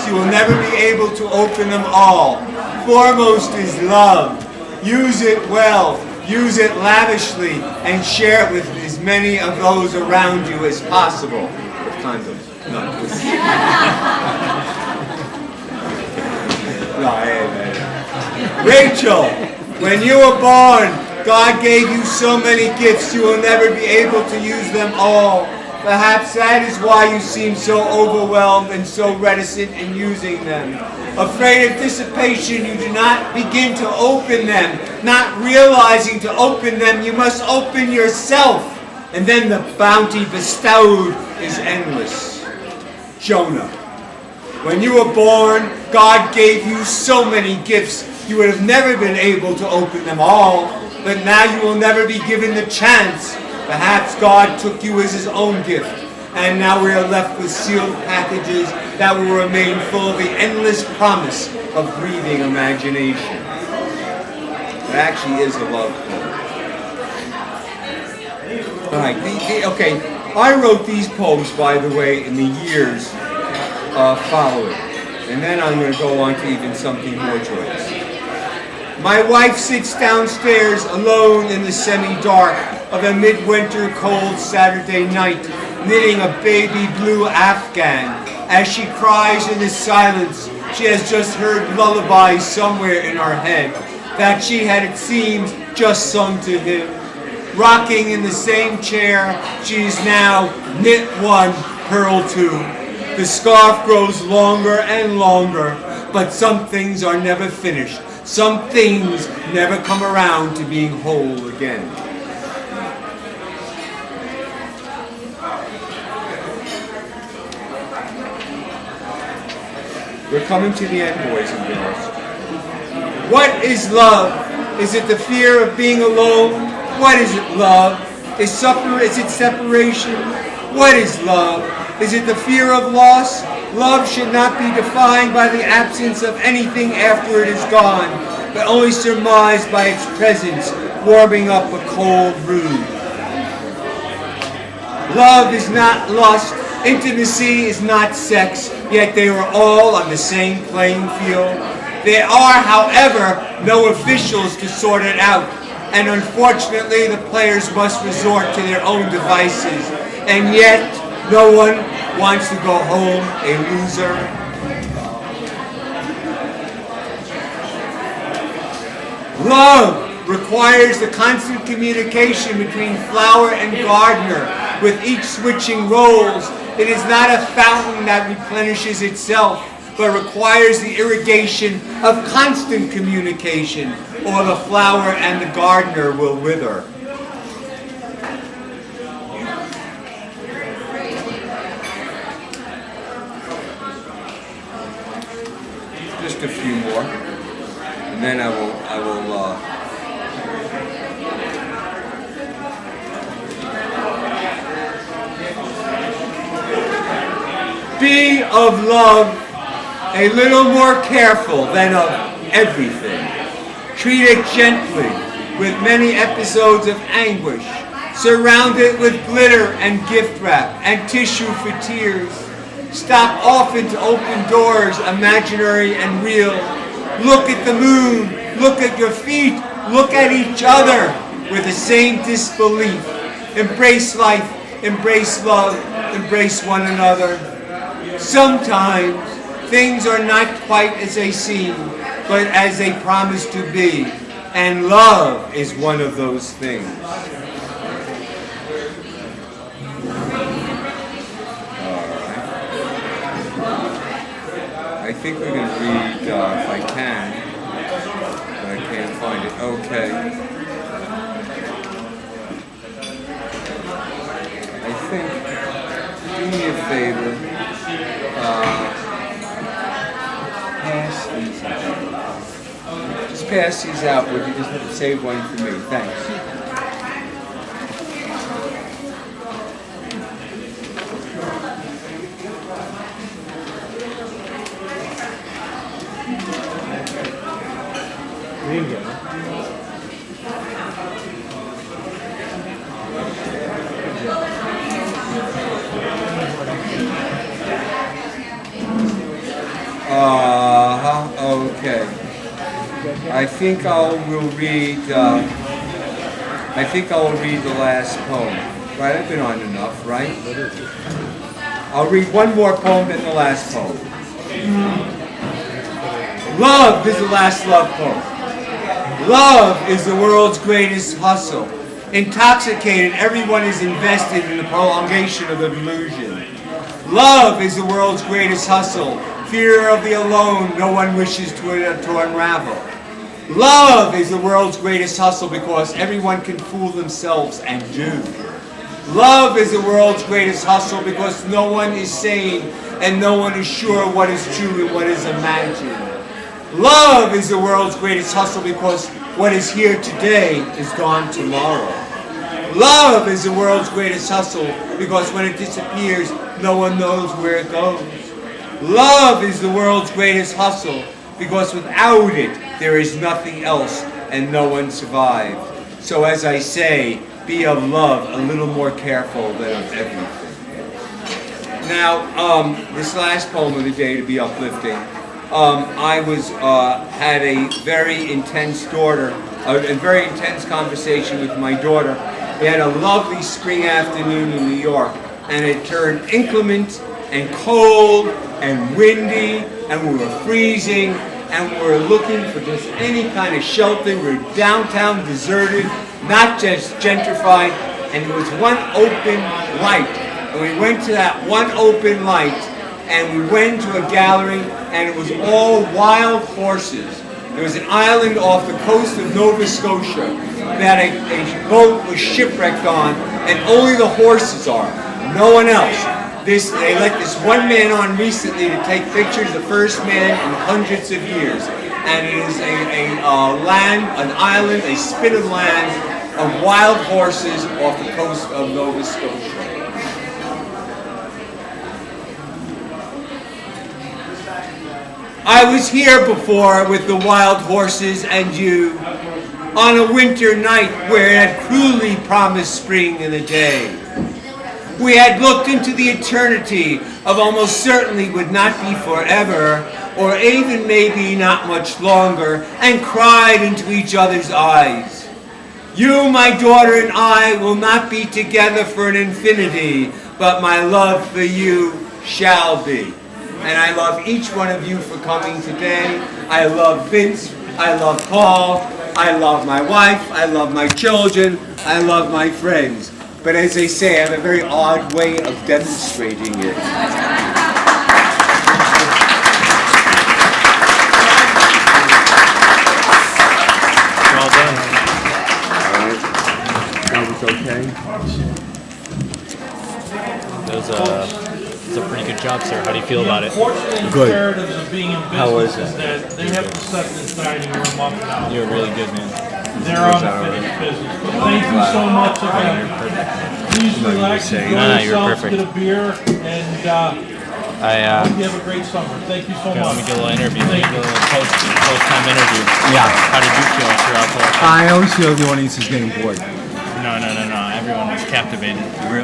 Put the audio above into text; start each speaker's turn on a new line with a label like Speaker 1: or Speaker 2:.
Speaker 1: gifts, you will never be able to open them all. Foremost is love. Use it well, use it lavishly, and share it with as many of those around you as possible. With condoms. No. Rachel, when you were born, God gave you so many gifts you will never be able to use them all. Perhaps that is why you seem so overwhelmed and so reticent in using them. Afraid of dissipation, you do not begin to open them. Not realizing to open them, you must open yourself. And then the bounty bestowed is endless. Jonah, when you were born, God gave you so many gifts, you would have never been able to open them all. But now you will never be given the chance. Perhaps God took you as his own gift, and now we are left with sealed packages that will remain full of the endless promise of breathing imagination. It actually is a love poem. All right, okay, I wrote these poems, by the way, in the years following, and then I'm going to go on to even something more joyous. My wife sits downstairs alone in the semi-dark of a midwinter cold Saturday night, knitting a baby blue Afghan. As she cries in the silence, she has just heard lullabies somewhere in her head that she had, it seems, just sung to him. Rocking in the same chair, she is now knit one, purl two. The scarf grows longer and longer, but some things are never finished. Some things never come around to being whole again. We're coming to the end, boys and girls. What is love? Is it the fear of being alone? What is it, love? Is it separation? What is love? Is it the fear of loss? Love should not be defined by the absence of anything after it is gone, but only surmised by its presence, warming up a cold room. Love is not lust, intimacy is not sex, yet they are all on the same playing field. There are, however, no officials to sort it out, and unfortunately the players must resort to their own devices, and yet no one wants to go home a loser. Love requires the constant communication between flower and gardener, with each switching roles. It is not a fountain that replenishes itself, but requires the irrigation of constant communication, or the flower and the gardener will wither. Just a few more, and then I will be of love a little more careful than of everything. Treat it gently, with many episodes of anguish. Surround it with glitter and gift wrap and tissue for tears. Stop often to open doors, imaginary and real. Look at the moon, look at your feet, look at each other with the same disbelief. Embrace life, embrace love, embrace one another. Sometimes things are not quite as they seem, but as they promise to be, and love is one of those things. I think we're going to read, if I can, but I can't find it. Okay. I think, do me a favor, pass these out. Just pass these out, but you just have to save one for me. Thanks. Okay. I think I will read. I think I will read the last poem. Right? I've been on enough, right? I'll read one more poem than the last poem. Love is the last love poem. Love is the world's greatest hustle. Intoxicated, everyone is invested in the prolongation of the delusion. Love is the world's greatest hustle. Fear of the alone, no one wishes to unravel. Love is the world's greatest hustle because everyone can fool themselves and do. Love is the world's greatest hustle because no one is sane and no one is sure what is true and what is imagined. Love is the world's greatest hustle because what is here today is gone tomorrow. Love is the world's greatest hustle because when it disappears, no one knows where it goes. Love is the world's greatest hustle because without it, there is nothing else and no one survives. So as I say, be of love a little more careful than of everything. Now, this last poem of the day to be uplifting. I had a very intense a very intense conversation with my daughter. We had a lovely spring afternoon in New York, and it turned inclement and cold and windy, and we were freezing, and we were looking for just any kind of shelter. We were downtown, deserted, not just gentrified, and there was one open light, and we went to that one open light, and we went to a gallery, and it was all wild horses. There was an island off the coast of Nova Scotia that a boat was shipwrecked on, and only the horses are, no one else. They let this one man on recently to take pictures, the first man in hundreds of years. And it is an island, a spit of land of wild horses off the coast of Nova Scotia. I was here before with the wild horses and you, on a winter night where it had cruelly promised spring in a day. We had looked into the eternity of almost certainly would not be forever, or even maybe not much longer, and cried into each other's eyes. You, my daughter, and I will not be together for an infinity, but my love for you shall be. And I love each one of you for coming today. I love Vince, I love Paul, I love my wife, I love my children, I love my friends. But as they say, I have a very odd way of demonstrating it.
Speaker 2: Well done.
Speaker 1: All right. That was okay?
Speaker 2: That was a pretty good job, sir. How do you feel about it?
Speaker 1: Good.
Speaker 3: Of being in business
Speaker 1: How was it?
Speaker 3: is that they have to set this dining room up now.
Speaker 2: You were really good, man.
Speaker 3: They're unfinished business. But thank you so much again. Please relax, enjoy yourself, get a beer, and you have a great summer. Thank you so much.
Speaker 2: Let me get a little interview. Let me get a little post-time interview.
Speaker 4: Yeah.
Speaker 2: How did you feel throughout the whole thing?
Speaker 4: I always feel the audience is getting bored.
Speaker 2: No. Everyone was captivated.
Speaker 4: Really?